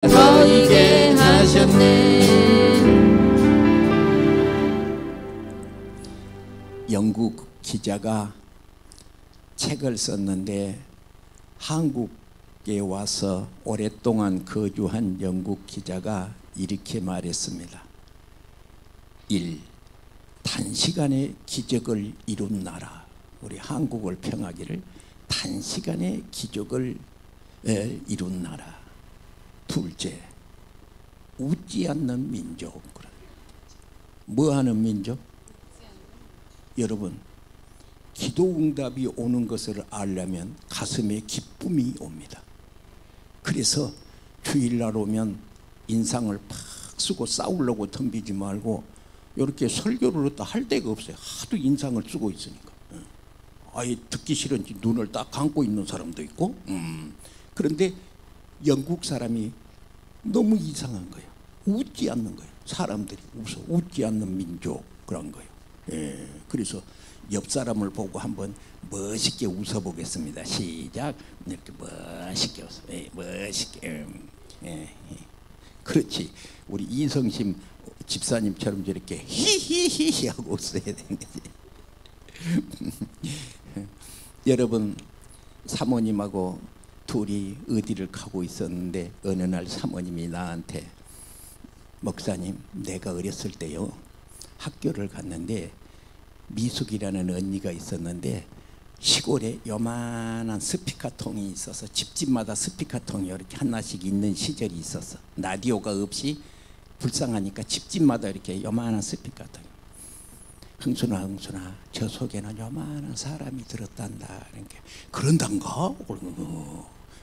보이게 하셨네. 영국 기자가 책을 썼는데 한국에 와서 오랫동안 거주한 영국 기자가 이렇게 말했습니다. 1. 단시간에 기적을 이룬 나라. 우리 한국을 평하기를 단시간에 기적을 이룬 나라. 둘째, 웃지 않는 민족. 뭐 하는 민족? 여러분, 기도응답이 오는 것을 알려면 가슴에 기쁨이 옵니다. 그래서 주일날 오면 인상을 팍 쓰고 싸우려고 덤비지 말고 이렇게 설교를 할 데가 없어요. 하도 인상을 쓰고 있으니까. 아예 듣기 싫은지 눈을 딱 감고 있는 사람도 있고. 그런데 영국 사람이 너무 이상한 거예요. 웃지 않는 거예요. 사람들이 웃지 않는 민족 그런 거예요. 그래서 옆 사람을 보고 한번 멋있게 웃어보겠습니다. 시작. 이렇게 멋있게 웃어. 멋있게. 그렇지. 우리 이성심 집사님처럼 저렇게 히히히히 하고 웃어야 되는 거지. 여러분, 사모님하고 둘이 어디를 가고 있었는데 어느 날 사모님이 나한테 목사님, 내가 어렸을 때요 학교를 갔는데 미숙이라는 언니가 있었는데 시골에 요만한 스피커통이 있어서 집집마다 스피커통이 이렇게 하나씩 있는 시절이 있었어. 라디오가 없이 불쌍하니까 집집마다 이렇게 요만한 스피커통. 흥순아 흥순아, 저 속에는 요만한 사람이 들었단다. 이렇게 그런단가?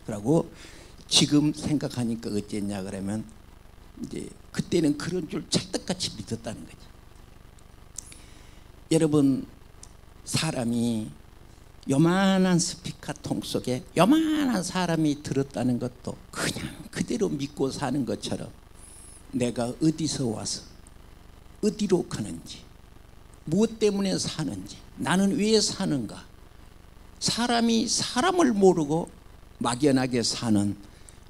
그러고 지금 생각하니까 어쨌냐 그러면 이제 그때는 그런 줄 찰떡같이 믿었다는 거지. 여러분, 사람이 요만한 스피커통 속에 요만한 사람이 들었다는 것도 그냥 그대로 믿고 사는 것처럼 내가 어디서 와서 어디로 가는지 무엇 때문에 사는지 나는 왜 사는가, 사람이 사람을 모르고 막연하게 사는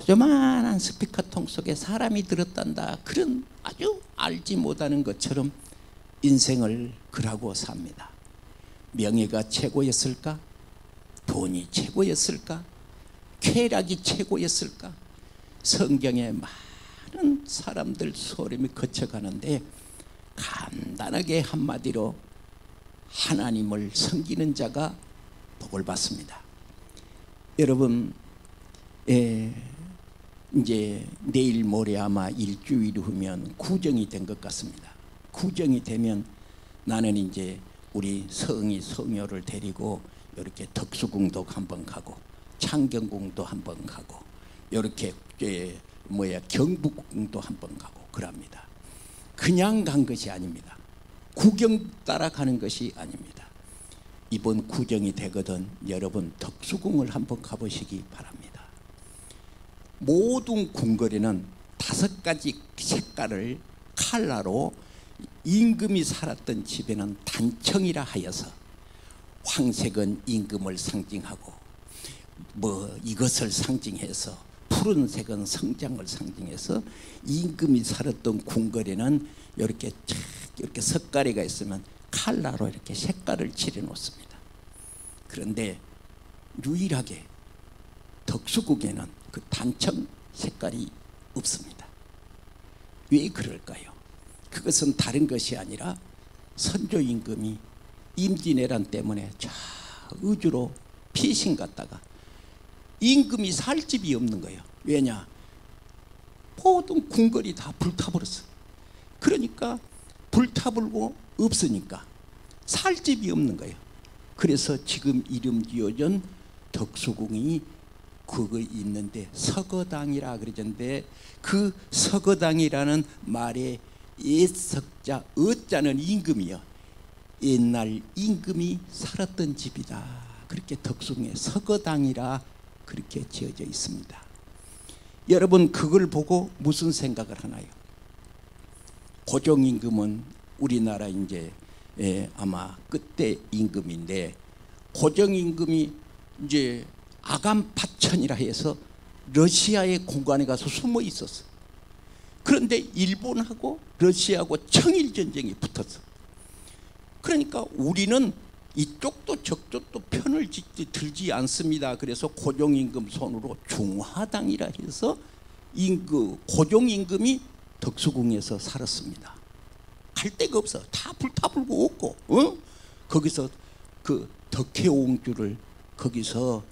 요만한 스피커통 속에 사람이 들었단다, 그런 아주 알지 못하는 것처럼 인생을 그러고 삽니다. 명예가 최고였을까? 돈이 최고였을까? 쾌락이 최고였을까? 성경에 많은 사람들 소림이 거쳐가는데 간단하게 한마디로 하나님을 섬기는 자가 복을 받습니다. 여러분, 이제 내일 모레 아마 일주일 후면 구정이 된 것 같습니다. 구정이 되면 나는 이제 우리 성이 성녀를 데리고 이렇게 덕수궁도 한번 가고 창경궁도 한번 가고 이렇게 경북궁도 한번 가고 그럽니다. 그냥 간 것이 아닙니다. 구경 따라가는 것이 아닙니다. 이번 구정이 되거든 여러분 덕수궁을 한번 가보시기 바랍니다. 모든 궁궐에는 5가지 색깔을 칼라로 임금이 살았던 집에는 단청이라 하여서 황색은 임금을 상징하고 이것을 상징해서 푸른색은 성장을 상징해서 임금이 살았던 궁궐에는 이렇게 석가래가 있으면 칼라로 이렇게 색깔을 칠해 놓습니다. 그런데 유일하게 덕수궁에는 그 단청 색깔이 없습니다. 왜 그럴까요? 그것은 다른 것이 아니라 선조 임금이 임진왜란 때문에 저 의주로 피신 갔다가 임금이 살 집이 없는 거예요. 왜냐? 모든 궁궐이 다 불타버렸어. 그러니까 불타버리고 없으니까 살 집이 없는 거예요. 그래서 지금 이름 지어준 덕수궁이 그거 있는데 서거당이라 그러던데 그 서거당이라는 말에 옛석자 어자는 임금이요. 옛날 임금이 살았던 집이다. 그렇게 덕수궁에 서거당이라 그렇게 지어져 있습니다. 여러분 그걸 보고 무슨 생각을 하나요? 고종임금은 우리나라 이제 아마 끝대 임금인데 고종임금이 이제 아간파천이라 해서 러시아의 공간에 가서 숨어 있었어. 그런데 일본하고 러시아하고 청일 전쟁이 붙었어. 그러니까 우리는 이쪽도 저쪽도 편을 들지 않습니다. 그래서 고종임금 손으로 중화당이라 해서 고종임금이 덕수궁에서 살았습니다. 갈 데가 없어. 다 불타불고 없고, 거기서 그 덕혜옹주를 거기서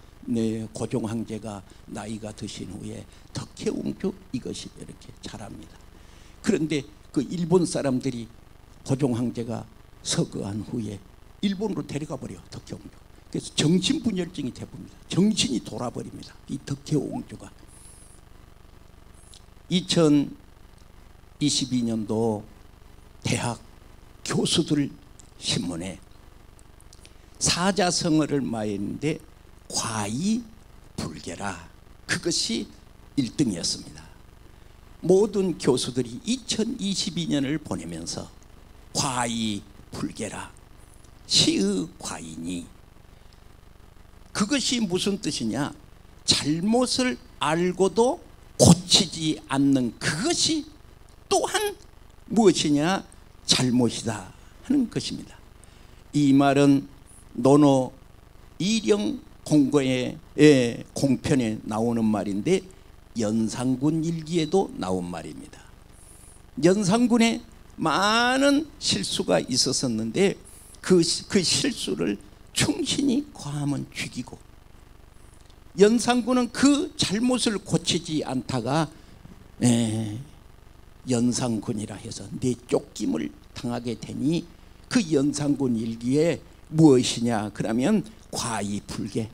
고종 황제가 나이가 드신 후에 덕혜옹주 이것이 이렇게 자랍니다. 그런데 그 일본 사람들이 고종 황제가 서거한 후에 일본으로 데려가 버려, 덕혜옹주. 그래서 정신분열증이 돼봅니다. 정신이 돌아버립니다. 이 덕혜옹주가. 2022년도 대학 교수들 신문에 사자성어를 마했는데 과이불개라, 그것이 1등이었습니다. 모든 교수들이 2022년을 보내면서 과이불개라, 시의 과인이, 그것이 무슨 뜻이냐, 잘못을 알고도 고치지 않는 그것이 또한 무엇이냐, 잘못이다 하는 것입니다. 이 말은 논어 이령 공고의 공편에 나오는 말인데 연산군 일기에도 나온 말입니다. 연산군에 많은 실수가 있었었는데 그 실수를 충신이 과하면 죽이고, 연산군은 그 잘못을 고치지 않다가 연산군이라 해서 쫓김을 당하게 되니, 그 연산군 일기에 무엇이냐 그러면 과이불개,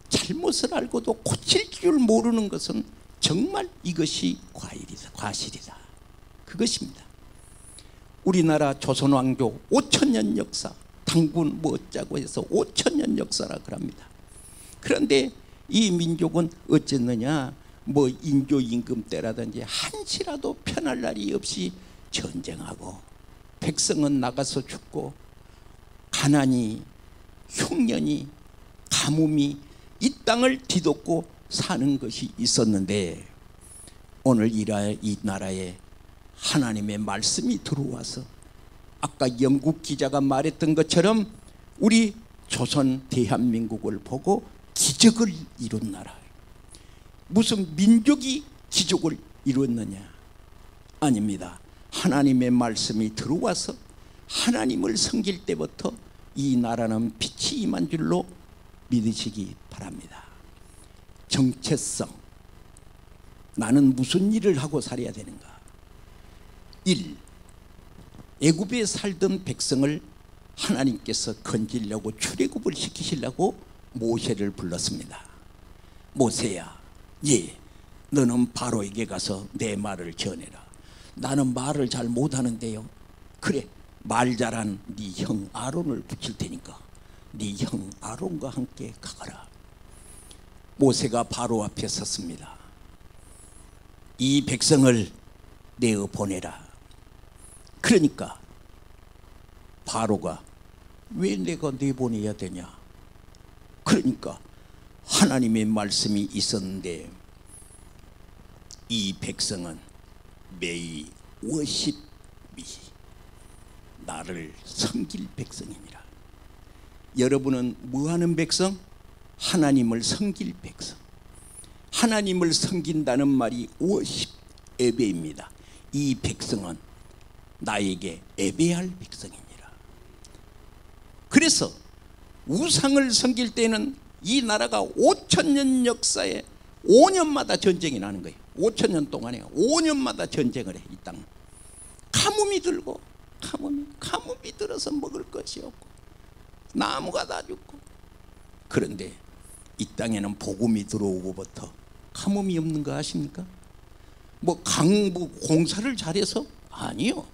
잘못을 알고도 고칠 줄 모르는 것은 정말 이것이 과실이다, 그것입니다. 우리나라 조선왕조 5천년 역사, 당군 뭐 어쩌고 해서 5천년 역사라 그럽니다. 그런데 이 민족은 어쨌느냐, 뭐 인조임금 때라든지 한시라도 편할 날이 없이 전쟁하고, 백성은 나가서 죽고, 가난이, 흉년이, 가뭄이 이 땅을 뒤덮고 사는 것이 있었는데, 오늘 이 나라에 하나님의 말씀이 들어와서 아까 영국 기자가 말했던 것처럼 우리 조선 대한민국을 보고 기적을 이룬 나라. 무슨 민족이 기적을 이뤘느냐? 아닙니다. 하나님의 말씀이 들어와서 하나님을 섬길 때부터 이 나라는 빛이 임한 줄로 믿으시기 바랍니다. 정체성, 나는 무슨 일을 하고 살아야 되는가? 1. 애굽에 살던 백성을 하나님께서 건지려고 출애굽을 시키시려고 모세를 불렀습니다. 모세야, 너는 바로에게 가서 내 말을 전해라. 나는 말을 잘 못하는데요. 그래, 말 잘한 네 형 아론을 붙일 테니까 네 형 아론과 함께 가거라. 모세가 바로 앞에 섰습니다. 이 백성을 내어 보내라. 그러니까 바로가 왜 내가 내보내야 되냐? 그러니까 하나님의 말씀이 있었는데, 이 백성은 매이 워십미, 나를 섬길 백성이니라. 여러분은 뭐하는 백성? 하나님을 섬길 백성. 하나님을 섬긴다는 말이 워십, 예배입니다. 이 백성은 나에게 예배할 백성이니라. 그래서 우상을 섬길 때는 이 나라가 5천년 역사에 5년마다 전쟁이 나는 거예요. 5천년 동안에 5년마다 전쟁을 해. 이 땅 가뭄이 들고, 가뭄이 들어서 먹을 것이 없고 나무가 다 죽고. 그런데 이 땅에는 복음이 들어오고부터 가뭄이 없는 거 아십니까? 뭐 공사를 잘해서? 아니요.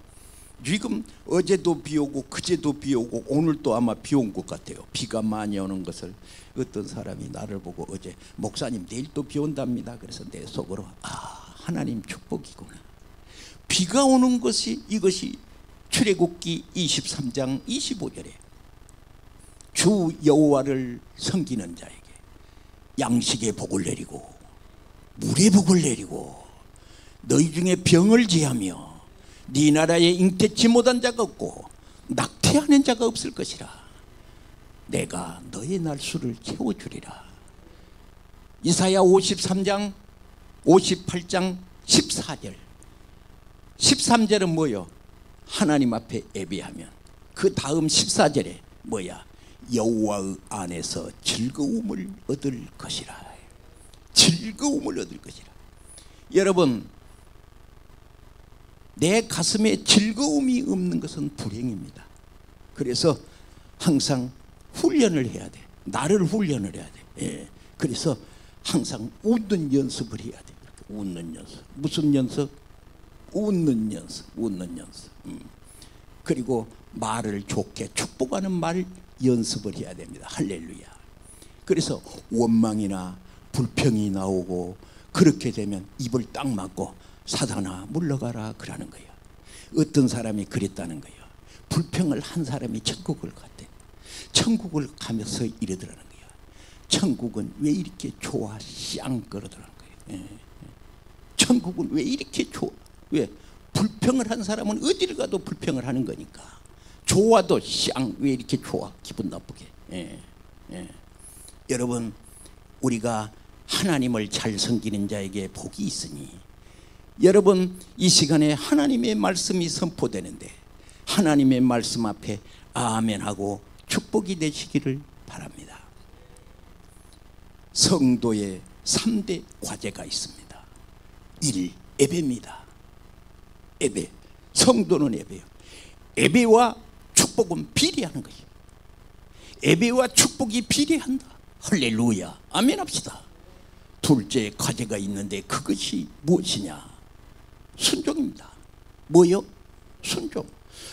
지금 어제도 비 오고 그제도 비 오고 오늘도 아마 비 온 것 같아요. 비가 많이 오는 것을 어떤 사람이 나를 보고 어제 목사님 내일 또 비 온답니다. 그래서 내 속으로 하나님 축복이구나. 비가 오는 것이, 이것이 출애굽기 23장 25절에 주 여호와를 섬기는 자에게 양식의 복을 내리고 물의 복을 내리고 너희 중에 병을 제하며 네 나라에 잉태치 못한 자가 없고 낙태하는 자가 없을 것이라. 내가 너의 날수를 채워주리라. 이사야 53장 58장 14절 13절은 뭐요? 하나님 앞에 예배하면 그 다음 14절에 뭐야? 여호와의 안에서 즐거움을 얻을 것이라. 즐거움을 얻을 것이라. 여러분, 내 가슴에 즐거움이 없는 것은 불행입니다. 그래서 항상 훈련을 해야 돼. 나를 훈련을 해야 돼. 예. 그래서 항상 웃는 연습을 해야 돼. 웃는 연습. 무슨 연습? 웃는 연습. 웃는 연습. 그리고 말을 좋게 축복하는 말 연습을 해야 됩니다. 할렐루야. 그래서 원망이나 불평이 나오고 그렇게 되면 입을 딱 막고 사단아 물러가라 그러는 거예요. 어떤 사람이 그랬다는 거예요. 불평을 한 사람이 천국을 갔대. 천국을 가면서 이러더라는 거예요. 천국은 왜 이렇게 좋아? 쌍 그러더라는 거예요. 예. 천국은 왜 이렇게 좋아? 왜? 불평을 한 사람은 어디를 가도 불평을 하는 거니까. 좋아도 쌍 왜 이렇게 좋아? 기분 나쁘게. 예. 예. 여러분, 우리가 하나님을 잘 섬기는 자에게 복이 있으니 여러분 이 시간에 하나님의 말씀이 선포되는데 하나님의 말씀 앞에 아멘하고 축복이 되시기를 바랍니다. 성도의 3대 과제가 있습니다. 1. 예배입니다. 예배. 성도는 예배요. 예배와 축복은 비례하는 것이에요. 예배와 축복이 비례한다. 할렐루야. 아멘 합시다. 둘째 과제가 있는데 그것이 무엇이냐? 순종입니다. 뭐요? 순종.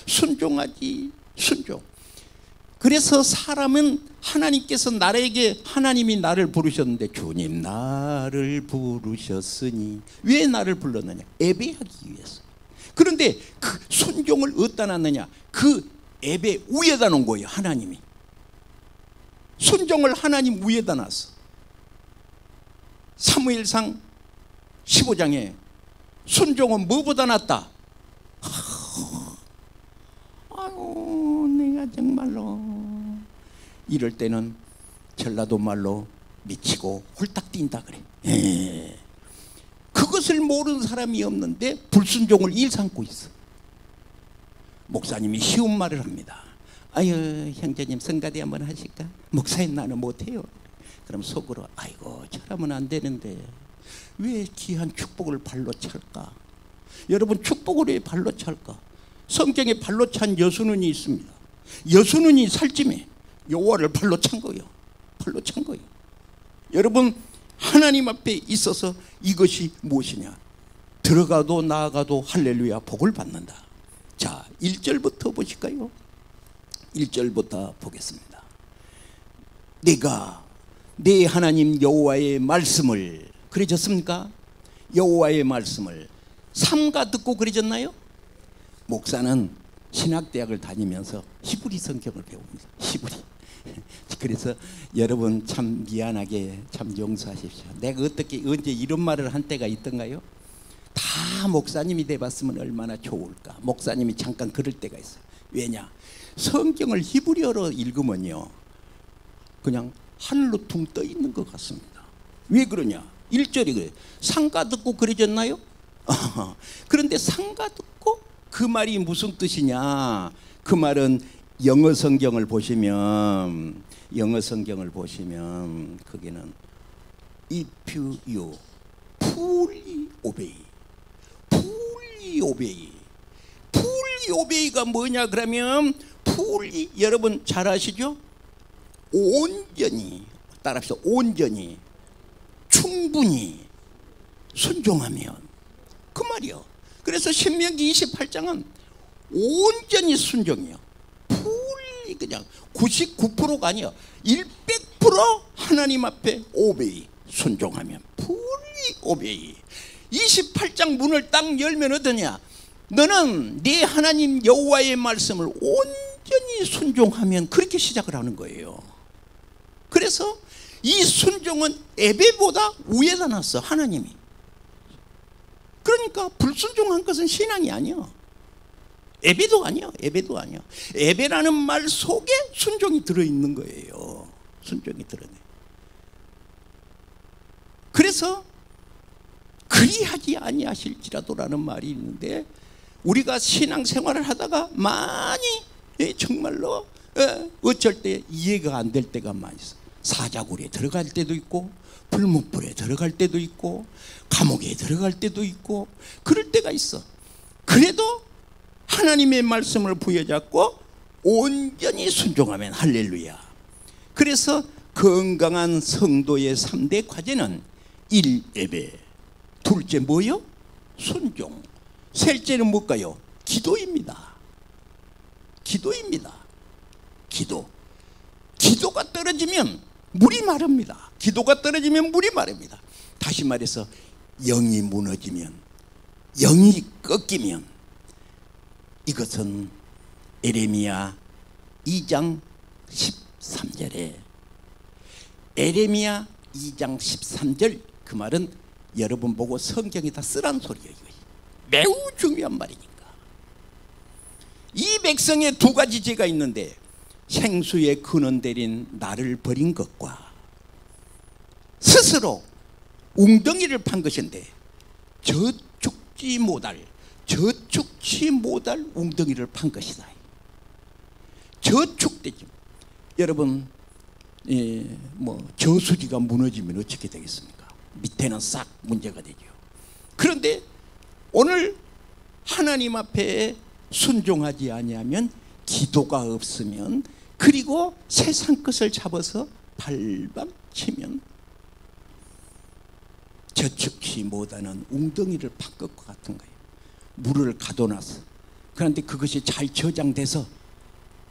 순종하지. 순종. 그래서 사람은 하나님께서 나에게 하나님이 나를 부르셨는데 주님 나를 부르셨으니 왜 나를 불렀느냐? 예배하기 위해서. 그런데 그 순종을 어디다 놨느냐? 그 예배 위에다 놓은 거예요. 하나님이. 순종을 하나님 위에다 놨어. 사무엘상 15장에 순종은 뭐보다 낫다? 아유 내가 정말로 이럴 때는 전라도 말로 미치고 홀딱 뛴다 그래. 예. 그것을 모르는 사람이 없는데 불순종을 일삼고 있어. 목사님이 쉬운 말을 합니다. 아유 형제님 성가대 한번 하실까? 목사님 나는 못해요. 그럼 속으로 아이고 저라면 안 되는데 왜 귀한 축복을 발로 찰까? 여러분 축복을 왜 발로 찰까? 성경에 발로 찬 여수는이 있습니다. 여수는이 살찜에 여호와를 발로 찬 거예요. 발로 찬 거예요. 여러분 하나님 앞에 있어서 이것이 무엇이냐? 들어가도 나아가도 할렐루야 복을 받는다. 자 1절부터 보실까요? 1절부터 보겠습니다. 내가 내 하나님 여호와의 말씀을 그려졌습니까? 여호와의 말씀을 삼가 듣고 그려졌나요? 목사는 신학대학을 다니면서 히브리 성경을 배웁니다. 히브리. 그래서 여러분 참 미안하게 참 용서하십시오. 내가 어떻게 언제 이런 말을 한 때가 있던가요? 다 목사님이 돼봤으면 얼마나 좋을까. 목사님이 잠깐 그럴 때가 있어요. 왜냐? 성경을 히브리어로 읽으면요 그냥 하늘로 둥 떠 있는 것 같습니다. 왜 그러냐? 1절이 그래요. 상가 듣고 그려졌나요? 그런데 상가 듣고 그 말이 무슨 뜻이냐? 그 말은 영어 성경을 보시면 거기는 if you fully obey, fully obey, fully obey가 뭐냐 그러면 fully 여러분 잘 아시죠? 온전히 따라합시다. 온전히 충분히 순종하면 그 말이요. 그래서 신명기 28장은 온전히 순종이요. 풀리 그냥 99%가 아니요. 100% 하나님 앞에 오베이 순종하면 풀리 오베이. 28장 문을 딱 열면 어떠냐? 너는 네 하나님 여호와의 말씀을 온전히 순종하면 그렇게 시작을 하는 거예요. 그래서 이 순종은 예배보다 위에다 놨어, 하나님이. 그러니까 불순종한 것은 신앙이 아니야. 예배도 아니야. 예배도 아니야. 예배라는 말 속에 순종이 들어있는 거예요. 순종이 들어있네. 그래서 그리하지 아니하실지라도라는 말이 있는데, 우리가 신앙생활을 하다가 많이 정말로 어쩔 때 이해가 안 될 때가 많이 있어. 사자굴에 들어갈 때도 있고, 불못불에 들어갈 때도 있고, 감옥에 들어갈 때도 있고, 그럴 때가 있어. 그래도 하나님의 말씀을 부여잡고 온전히 순종하면 할렐루야. 그래서 건강한 성도의 3대 과제는 1. 예배, 둘째 뭐요? 순종, 셋째는 뭘까요? 기도입니다. 기도입니다. 기도가 떨어지면 물이 마릅니다. 기도가 떨어지면 물이 마릅니다. 다시 말해서 영이 무너지면, 영이 꺾이면, 이것은 에레미야 2장 13절에, 에레미야 2장 13절, 그 말은 여러분 보고 성경에다 쓰란 소리예요. 매우 중요한 말이니까. 이 백성의 2가지 죄가 있는데, 생수의 근원 대린 나를 버린 것과 스스로 웅덩이를 판 것인데, 저축지 못할 웅덩이를 판 것이다. 저축되지. 여러분, 저수지가 무너지면 어떻게 되겠습니까? 밑에는 싹 문제가 되죠. 그런데 오늘 하나님 앞에 순종하지 아니하면, 기도가 없으면, 그리고 세상 것을 잡아서 발밤치면 저축치 못하는 웅덩이를 판 것과 같은 거예요. 물을 가둬놨어. 그런데 그것이 잘 저장돼서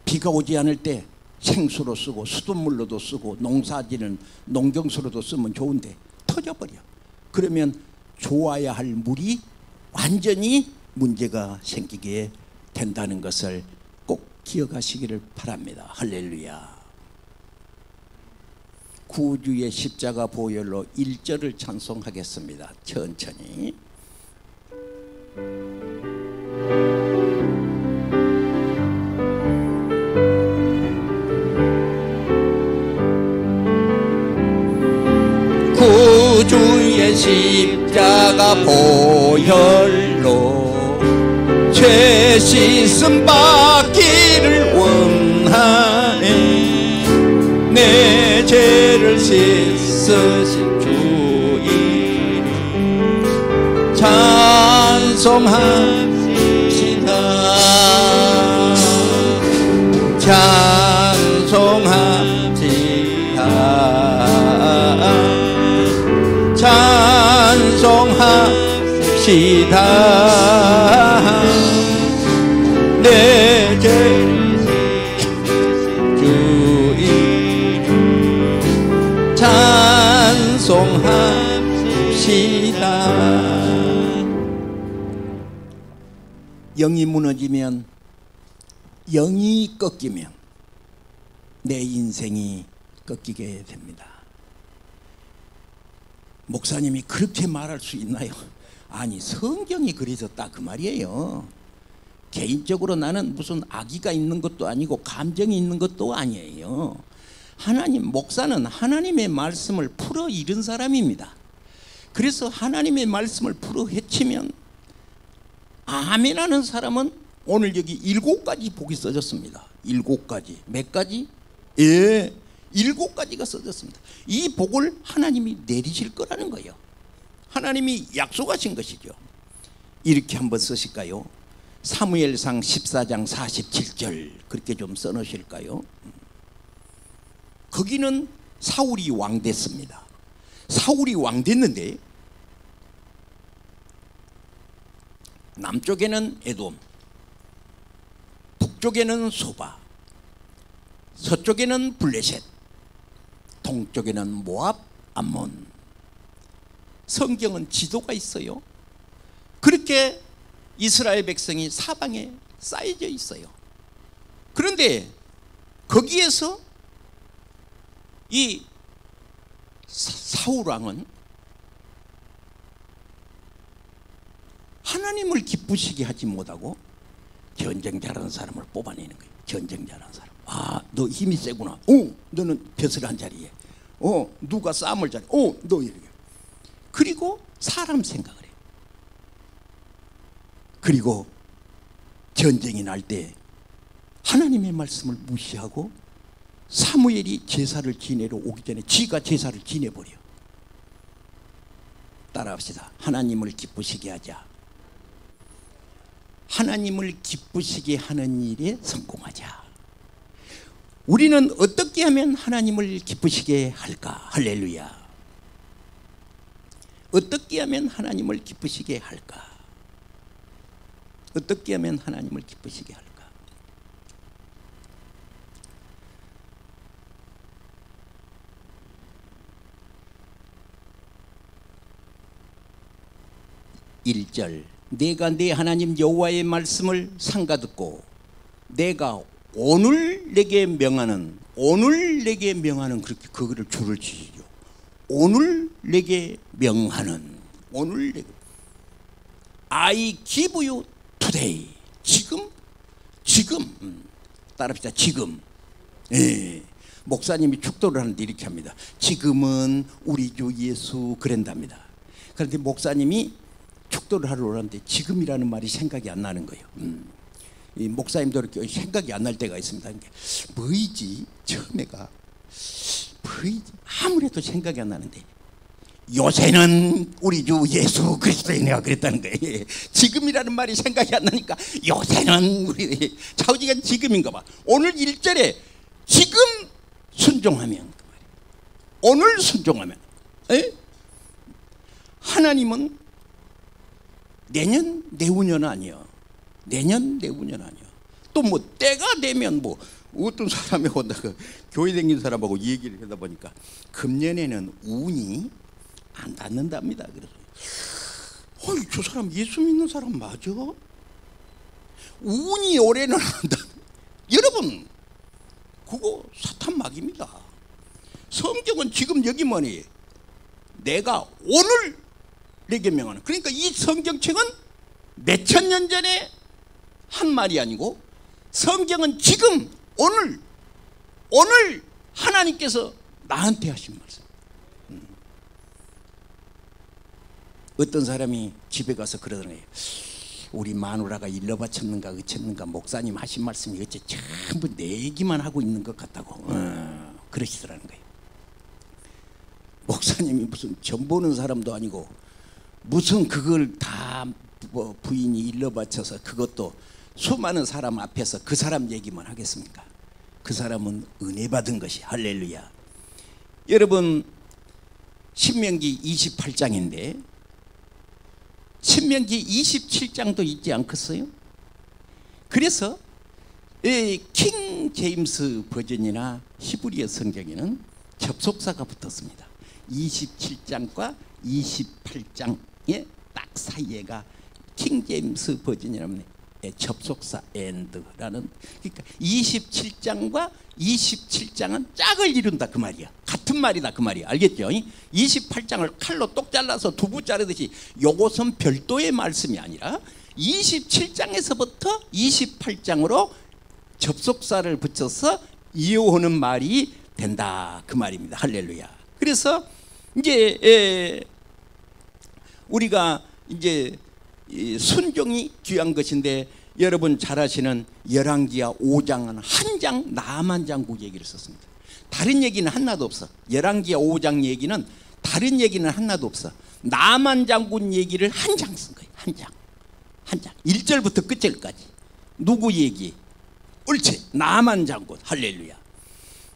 비가 오지 않을 때 생수로 쓰고 수돗물로도 쓰고 농사지는 농경수로도 쓰면 좋은데 터져버려. 그러면 좋아야 할 물이 완전히 문제가 생기게 된다는 것을 꼭 기억하시기를 바랍니다. 할렐루야. 구주의 십자가 보혈로 1절을 찬송하겠습니다. 천천히. 구주의 십자가 보혈로 죄 씻음 받기를 원하네. 내 죄를 씻으신 주 이름 찬송합시다. 찬송합시다. 내 죄를 주 이름 찬송합시다. 영이 무너지면, 영이 꺾이면 내 인생이 꺾이게 됩니다. 목사님이 그렇게 말할 수 있나요? 아니, 성경이 그래졌다 그 말이에요. 개인적으로 나는 무슨 악의가 있는 것도 아니고 감정이 있는 것도 아니에요. 목사는 하나님의 말씀을 풀어 잃은 사람입니다. 그래서 하나님의 말씀을 풀어 헤치면 아멘 하는 사람은 오늘 여기 7가지 복이 써졌습니다. 7가지. 몇 가지? 7가지가 써졌습니다. 이 복을 하나님이 내리실 거라는 거예요. 하나님이 약속하신 것이죠. 이렇게 한번 쓰실까요? 사무엘상 14장 47절 그렇게 좀 써놓으실까요? 거기는 사울이 왕 됐습니다. 사울이 왕 됐는데 남쪽에는 에돔, 북쪽에는 소바, 서쪽에는 블레셋, 동쪽에는 모압, 암몬. 성경은 지도가 있어요. 그렇게 이스라엘 백성이 사방에 쌓여져 있어요. 그런데 거기에서 이 사울 왕은 하나님을 기쁘시게 하지 못하고 전쟁 잘하는 사람을 뽑아내는 거예요. 전쟁 잘하는 사람. 아, 너 힘이 세구나. 너는 벼슬한 자리에. 누가 싸움을 잘해. 너 이렇게. 그리고 사람 생각을 해요. 그리고 전쟁이 날 때 하나님의 말씀을 무시하고 사무엘이 제사를 지내러 오기 전에 지가 제사를 지내버려. 따라합시다. 하나님을 기쁘시게 하자. 하나님을 기쁘시게 하는 일에 성공하자. 우리는 어떻게 하면 하나님을 기쁘시게 할까? 할렐루야. 어떻게 하면 하나님을 기쁘시게 할까? 어떻게 하면 하나님을 기쁘시게 할까? (1절) 내가 내 하나님 여호와의 말씀을 삼가듣고 내가 오늘 내게 명하는 그렇게 그거를 줄을 지죠. 오늘 내게 명하는 오늘 내게 I give you today. 지금 따라합시다. 지금. 예. 목사님이 축도를 하는데 이렇게 합니다. 지금은 우리 주 예수 그랜답니다. 그런데 목사님이 축도를 하러 오는데 지금이라는 말이 생각이 안 나는 거예요. 이 목사님도 이렇게 생각이 안 날 때가 있습니다. 뭐이지? 처음에가 뭐이지? 아무래도 생각이 안 나는데 요새는 우리 주 예수 그리스도의 내가 그랬다는 거예요. 지금이라는 말이 생각이 안 나니까 요새는 우리 좌우지간 지금인가 봐. 오늘 1절에 지금 순종하면 그 말이에요. 오늘 순종하면. 하나님은 내년 내후년 아니야. 내년 내후년 아니야. 또 뭐 때가 되면 뭐 어떤 사람이 오다가 교회 다니는 사람하고 얘기를 하다 보니까 금년에는 운이 안 닿는답니다. 그래서 저 사람 예수 믿는 사람 맞아? 운이 올해는 안 닿. 여러분 그거 사탄 막입니다. 성경은 지금 여기 뭐니? 내가 오늘 내게 명하는. 그러니까 이 성경책은 몇천 년 전에 한 말이 아니고 성경은 지금 오늘 하나님께서 나한테 하신 말씀. 어떤 사람이 집에 가서 그러더래요. 우리 마누라가 일러 바쳤는가 어쨌는가 목사님 하신 말씀이 어째 전부 내 얘기만 하고 있는 것 같다고 그러시더라는 거예요. 목사님이 무슨 점 보는 사람도 아니고 무슨 그걸 다 부인이 일러 바쳐서 그것도 수많은 사람 앞에서 그 사람 얘기만 하겠습니까? 그 사람은 은혜 받은 것이. 할렐루야. 여러분 신명기 28장인데 신명기 27장도 있지 않겠어요? 그래서 킹 제임스 버전이나 히브리어 성경에는 접속사가 붙었습니다. 27장과 28장의 딱 사이에가 킹 제임스 버전이라면 접속사 and라는. 그러니까 27장과 27장은 짝을 이룬다 그 말이야. 같은 말이다 그 말이야. 알겠죠? 28장을 칼로 똑 잘라서 두부 자르듯이 요것은 별도의 말씀이 아니라 27장에서부터 28장으로 접속사를 붙여서 이어오는 말이 된다 그 말입니다. 할렐루야. 그래서 이제 우리가 이제 순종이 귀한 것인데 여러분 잘 아시는 열왕기하 5장은 한 장 나만 장국 얘기를 썼습니다. 다른 얘기는 하나도 없어. 열왕기하 5장 얘기는 다른 얘기는 하나도 없어. 나만 장군 얘기를 한 장 쓴 거예요. 한 장. 1절부터 끝절까지. 누구 얘기? 옳지. 나만 장군. 할렐루야.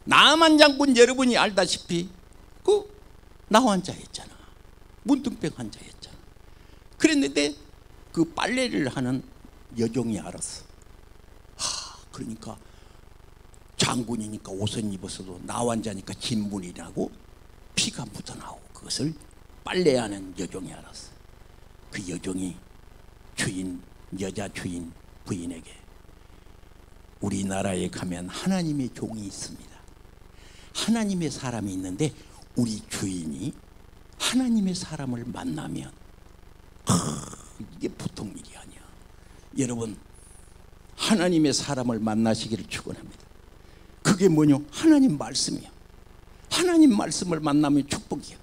나만 장군 여러분이 알다시피 그 나환자였잖아. 문둥병 환자였잖아. 그랬는데 그 빨래를 하는 여종이 알았어. 그러니까 장군이니까 옷을 입었어도 나환자니까 진물이라고 피가 묻어나오고 그것을 빨래하는 여종이 알았어. 그 여종이 여자 주인 부인에게 우리나라에 가면 하나님의 종이 있습니다. 하나님의 사람이 있는데 우리 주인이 하나님의 사람을 만나면 이게 보통 일이 아니야. 여러분, 하나님의 사람을 만나시기를 축원합니다. 그게 뭐냐? 하나님 말씀이야. 하나님 말씀을 만나면 축복이야.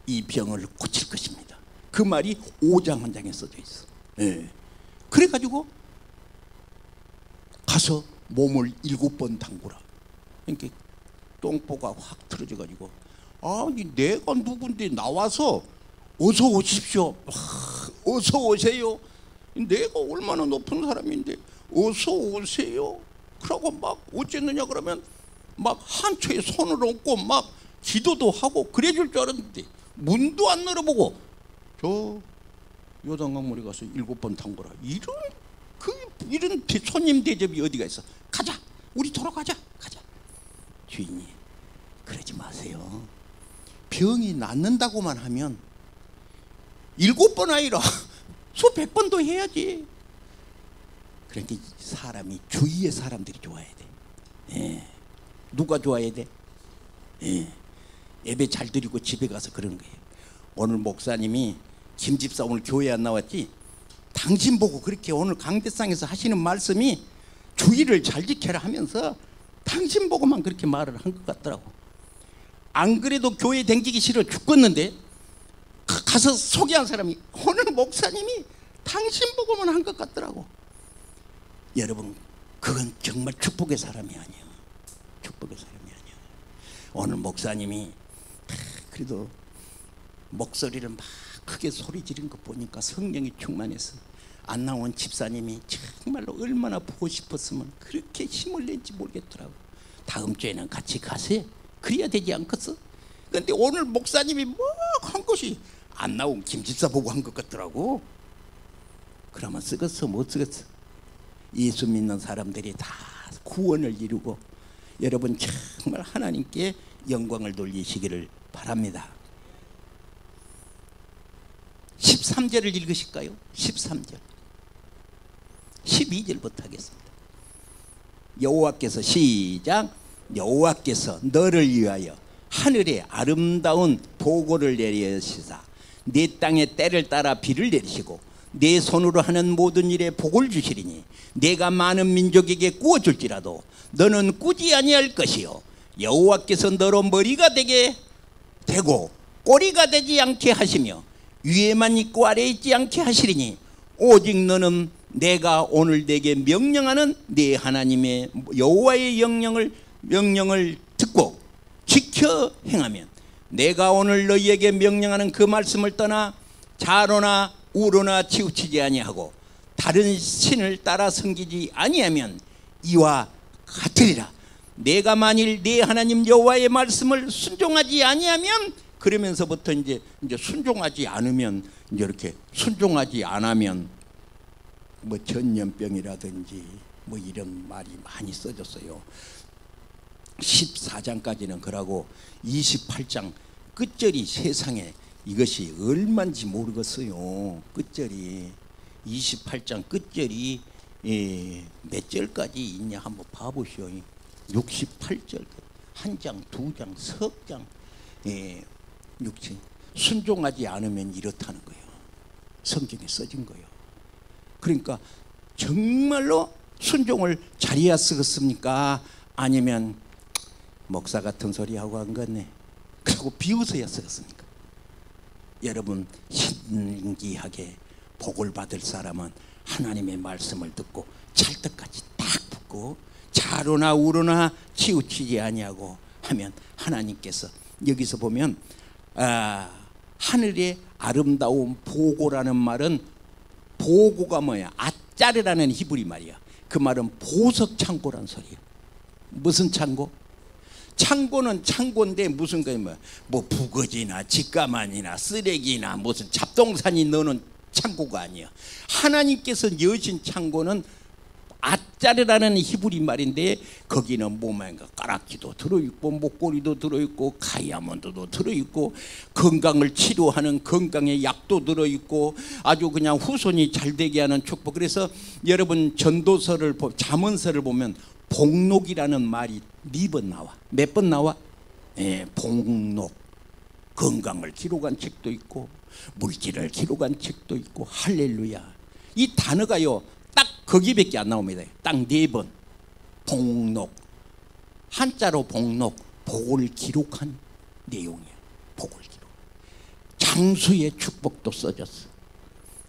이 병을 고칠 것입니다. 그 말이 5장 한 장에 써져 있어. 예. 그래가지고 가서 몸을 7번 담그라. 그러니까 똥포가 확 틀어져가지고, 아니 내가 누군데 나와서 어서 오십시오. 어서 오세요. 내가 얼마나 높은 사람인데 어서 오세요. 그러고 막 어쨌느냐 그러면 막 한초에 손을 얹고 막 기도도 하고 그래줄 줄 알았는데 문도 안 열어보고 저 요단강물에 가서 7번 담그라. 이런 손님 대접이 어디가 있어? 가자, 우리 돌아가자. 가자. 주인이 그러지 마세요. 병이 낫는다고만 하면 7번 아니라 수백 번도 해야지. 그러니까 사람이 주위의 사람들이 좋아야 돼. 예. 누가 좋아야 돼? 예. 예배 잘 드리고 집에 가서 그러는 거예요. 오늘 목사님이 김집사 오늘 교회 안 나왔지? 당신 보고 그렇게 오늘 강대상에서 하시는 말씀이 주의를 잘 지켜라 하면서 당신 보고만 그렇게 말을 한 것 같더라고. 안 그래도 교회 댕기기 싫어 죽겠는데 가서 소개한 사람이 오늘 목사님이 당신 보고만 한 것 같더라고. 여러분, 그건 정말 축복의 사람이 아니에요. 축복의 사람이 아니에요. 오늘 목사님이 그래도 목소리를 막 크게 소리 지른 거 보니까 성령이 충만해서 안 나온 집사님이 정말로 얼마나 보고 싶었으면 그렇게 힘을 낸지 모르겠더라고. 다음 주에는 같이 가세요. 그래야 되지 않겠어? 근데 오늘 목사님이 뭐 한 것이 안 나온 김집사 보고 한 것 같더라고. 그러면 쓰겠어? 못 쓰겠어? 예수 믿는 사람들이 다 구원을 이루고 여러분 정말 하나님께 영광을 돌리시기를 바랍니다. 13절을 읽으실까요? 13절 12절부터 하겠습니다. 여호와께서 시작. 여호와께서 너를 위하여 하늘에 아름다운 보고를 내리시사 내 땅에 때를 따라 비를 내리시고 내 손으로 하는 모든 일에 복을 주시리니 내가 많은 민족에게 구워줄지라도 너는 꾸지 아니할 것이요 여호와께서 너로 머리가 되게 되고 꼬리가 되지 않게 하시며 위에만 있고 아래에 있지 않게 하시리니 오직 너는 내가 오늘 내게 명령하는 네 하나님의 여호와의 명령을 듣고 지켜 행하면 내가 오늘 너희에게 명령하는 그 말씀을 떠나 자로나 우로나 치우치지 아니하고 다른 신을 따라 섬기지 아니하면 이와 같으리라. 내가 만일 네 하나님 여호와의 말씀을 순종하지 아니하면, 그러면서부터 이제 순종하지 않으면, 이제 이렇게 순종하지 않으면 뭐 전염병이라든지 뭐 이런 말이 많이 써졌어요. 14장까지는 그러고 28장 끝절이 세상에 이것이 얼마인지 모르겠어요. 끝절이 28장 끝절이 몇 절까지 있냐 한번 봐보시오. 68절 한 장, 두 장, 석 장. 순종하지 않으면 이렇다는 거예요. 성경에 써진 거예요. 그러니까 정말로 순종을 잘해야 쓰겠습니까? 아니면 목사 같은 소리 하고 한 거네. 그리고 비웃어야 쓰겠습니까? 여러분, 신기하게 복을 받을 사람은 하나님의 말씀을 듣고 찰떡같이 딱 붙고 자로나 우로나 치우치지 아니하고 하면 하나님께서 여기서 보면 하늘의 아름다운 보고라는 말은, 보고가 뭐야? 아짜르라는 히브리 말이야. 그 말은 보석 창고란 소리야. 무슨 창고? 창고는 창고인데 무슨 거야? 뭐 부거지나 직가만이나 쓰레기나 무슨 잡동사니 넣는 창고가 아니야. 하나님께서 여신 창고는 아짜르라는 히브리 말인데 거기는 뭐만가 까락지도 들어있고 목걸이도 들어있고 다이아몬드도 들어있고 건강을 치료하는 건강의 약도 들어있고 아주 그냥 후손이 잘 되게 하는 축복. 그래서 여러분 전도서를 잠언서를 보면 복록이라는 말이 4번 나와. 몇 번 나와? 복록. 건강을 기록한 책도 있고 물질을 기록한 책도 있고 할렐루야. 이 단어가요 딱 거기밖에 안 나옵니다. 딱 4번. 복록, 한자로 복록, 복을 기록한 내용이에요. 복을 기록. 장수의 축복도 써졌어.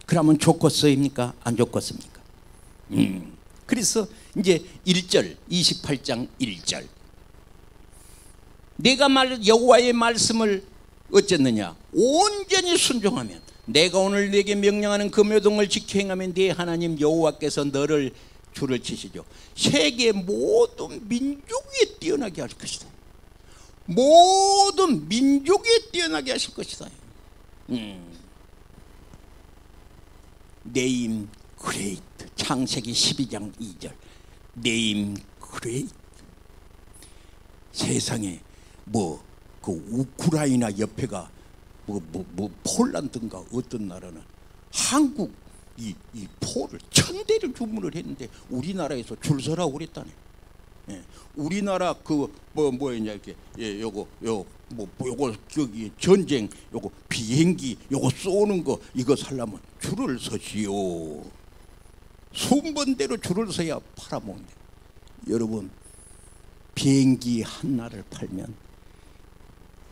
그러면 좋겠습니까? 안 좋겠습니까? 그래서 이제 1절 28장 1절 내가 여호와의 말씀을 어쨌느냐 온전히 순종하면 내가 오늘 네게 명령하는 그 모든 지켜 행하면 네 하나님 여호와께서 너를 줄을 치시죠. 세계 모든 민족에 뛰어나게 할 것이다. 모든 민족에 뛰어나게 하실 것이다. 네임 그레이트 창세기 12장 2절 네임 그레이트. 세상에 그 우크라이나 옆에가 폴란드인가 어떤 나라는 한국 이 포를 1000대를 주문을 했는데 우리나라에서 줄 서라고 그랬다네. 예. 우리나라 뭐였냐 이렇게 요거 저기 전쟁 요거 비행기 요거 쏘는 거 이거 살려면 줄을 서시오. 순번대로 줄을 서야 팔아먹는데 여러분 비행기 하나를 팔면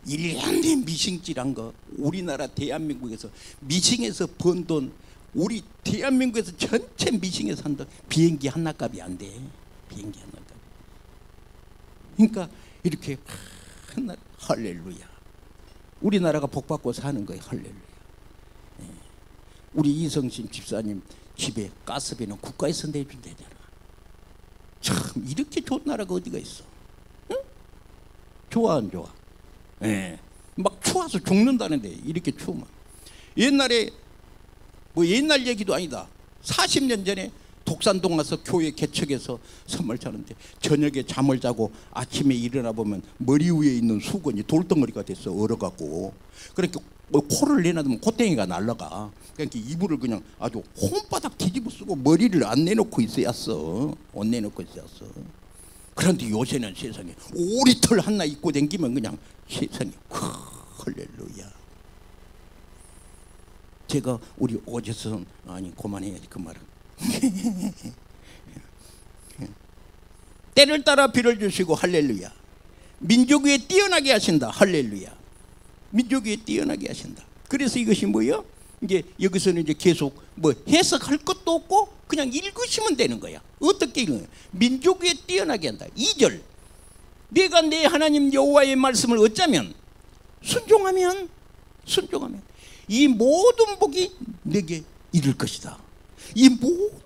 1년에 미싱질한 거 우리나라 대한민국에서 미싱에서 번 돈 우리 대한민국에서 전체 미싱에서 한 돈 비행기 하나 값이 안 돼. 비행기 하나 값. 그러니까 이렇게 하나 할렐루야. 우리나라가 복받고 사는 거예요. 할렐루야. 예. 우리 이성신 집사님 집에 가스비는 국가에서 내준대잖아. 참 이렇게 좋은 나라가 어디가 있어? 응? 좋아 안 좋아? 예. 막 추워서 죽는다는데 이렇게 추우면 옛날에 옛날 얘기도 아니다. 40년 전에 독산동 가서 교회 개척해서 선물 자는데 저녁에 잠을 자고 아침에 일어나 보면 머리 위에 있는 수건이 돌덩어리가 됐어. 얼어갖고. 그러니까 코를 내놔두면 콧땡이가 날아가. 그러니까 이불을 그냥 아주 혼바닥 뒤집어 쓰고 머리를 안 내놓고 있어야어. 안 내놓고 있어야어. 그런데 요새는 세상에 오리털 하나 입고 댕기면 그냥 세상에 할렐루야. 제가 우리 오재선 아니 그만해야지 그 말은. 때를 따라 비를 주시고 할렐루야. 민족 위에 뛰어나게 하신다. 할렐루야. 민족 위에 뛰어나게 하신다. 그래서 이것이 뭐예요? 이제 여기서는 이제 계속 해석할 것도 없고 그냥 읽으시면 되는 거야. 어떻게 읽어요? 민족 위에 뛰어나게 한다. 2절 내가 내 하나님 여호와의 말씀을 어쩌면 순종하면 이 모든 복이 내게 이를 것이다. 이 모든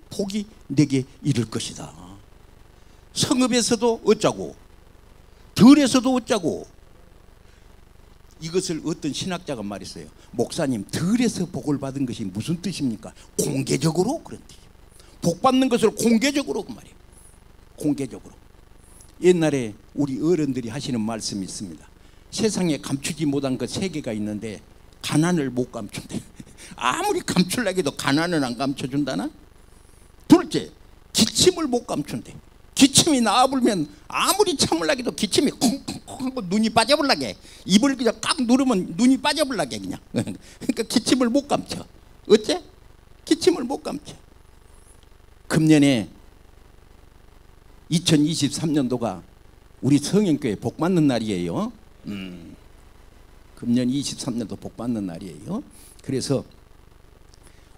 복이 내게 이를 것이다. 성읍에서도 어쩌고 들에서도 어쩌고. 이것을 어떤 신학자가 말했어요. 목사님 들에서 복을 받은 것이 무슨 뜻입니까? 공개적으로 그런 뜻이에요. 복 받는 것을 공개적으로 그 말이에요. 공개적으로. 옛날에 우리 어른들이 하시는 말씀이 있습니다. 세상에 감추지 못한 그 세 개가 있는데 가난을 못 감춘대. 아무리 감추려고 해도 가난은 안 감춰준다나? 둘째, 기침을 못 감춘대. 기침이 나와불면 아무리 참으려고 해도 기침이 쿵쿵쿵 하고 눈이 빠져버리게 해. 입을 그냥 꽉 누르면 눈이 빠져버리게 그냥. 그러니까 기침을 못 감춰. 어째? 기침을 못 감춰. 금년에 2023년도가 우리 성행교회 복 받는 날이에요. 금년 23년도 복 받는 날이에요. 그래서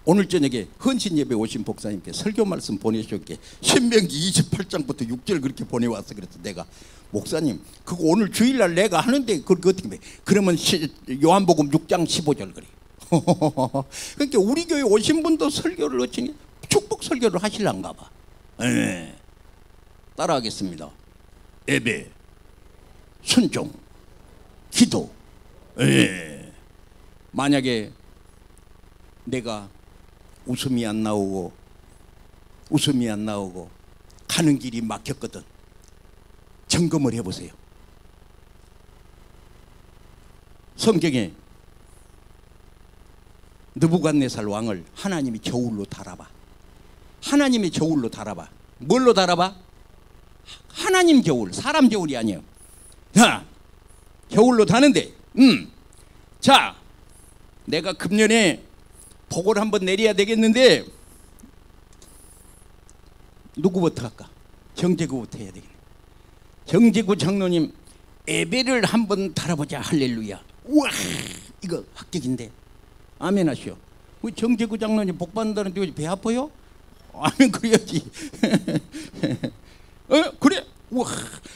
오늘 저녁에 헌신 예배 오신 목사님께 설교 말씀 보내주셨기에 신명기 28장부터 6절 그렇게 보내왔어. 그래서 내가 목사님 그거 오늘 주일날 내가 하는데 그거 어떻게 해? 그러면 요한복음 6장 15절 그래. 그러니까 우리 교회 오신 분도 설교를 어쩌니 축복 설교를 하실란가 봐. 네. 따라하겠습니다. 예배, 순종, 기도. 네. 만약에 내가 웃음이 안 나오고 가는 길이 막혔거든. 점검을 해보세요. 성경에 느부갓네살 왕을 하나님이 저울로 달아봐. 하나님이 저울로 달아봐. 뭘로 달아봐? 하나님 저울, 사람 저울이 아니에요. 자, 저울로 다는데 자, 내가 금년에 복을 한번 내려야 되겠는데 누구부터 할까? 정재구부터 해야 되겠네. 정재구 장로님 예배를 한번 달아보자. 할렐루야. 우와, 이거 합격인데. 아멘 하시오. 우리 정재구 장로님 복 받는다는데 배 아파요? 아멘 그래야지. 그래. 우와,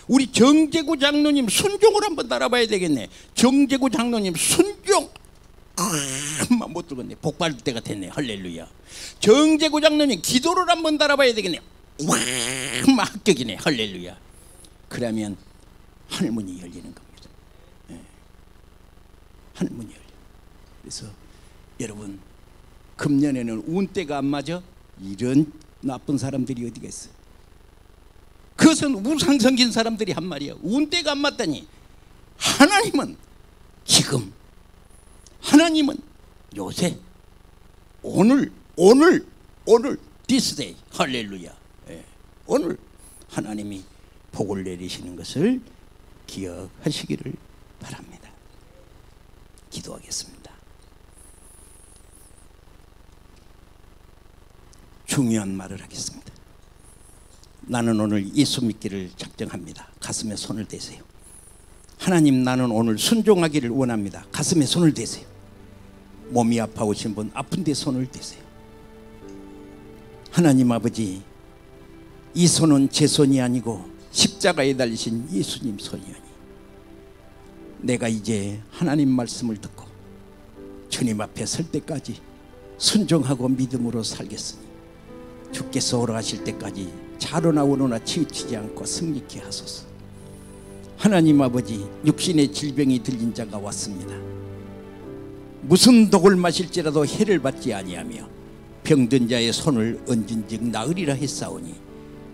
우리 정재구 장로님 순종을 한번 달아봐야 되겠네. 정재구 장로님 순종. 한번 못 들었네. 복 받을 때가 됐네. 할렐루야. 정재구 장로님 기도를 한번 달아봐야 되겠네. 우와, 합격이네. 할렐루야. 그러면 하늘문이 열리는 겁니다. 하늘문이 열려. 그래서 여러분, 금년에는 운때가 안 맞아? 이런 나쁜 사람들이 어디가 있어요? 그것은 우상 섬긴 사람들이 한 말이야. 운때가 안 맞다니. 하나님은 지금, 하나님은 요새, 오늘 this day, 할렐루야. 오늘 하나님이 복을 내리시는 것을 기억하시기를 바랍니다. 기도하겠습니다. 중요한 말을 하겠습니다. 나는 오늘 예수 믿기를 작정합니다. 가슴에 손을 대세요. 하나님, 나는 오늘 순종하기를 원합니다. 가슴에 손을 대세요. 몸이 아파오신 분 아픈 데 손을 대세요. 하나님 아버지, 이 손은 제 손이 아니고 십자가에 달리신 예수님 손이오니 내가 이제 하나님 말씀을 듣고 주님 앞에 설 때까지 순종하고 믿음으로 살겠으니 주께서 오러 가실 때까지 자로나 우로나 치우치지 않고 승리케 하소서. 하나님 아버지, 육신의 질병이 들린 자가 왔습니다. 무슨 독을 마실지라도 해를 받지 아니하며 병든 자의 손을 얹은즉 나으리라 했사오니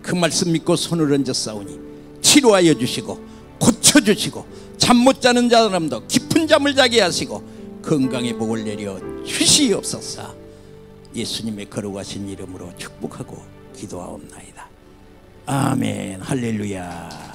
그 말씀 믿고 손을 얹었사오니 치료하여 주시고 고쳐주시고 잠 못 자는 사람도 깊은 잠을 자게 하시고 건강의 복을 내려 주시옵소서. 예수님의 거룩하신 이름으로 축복하고 기도하옵나이다. 아멘. 할렐루야.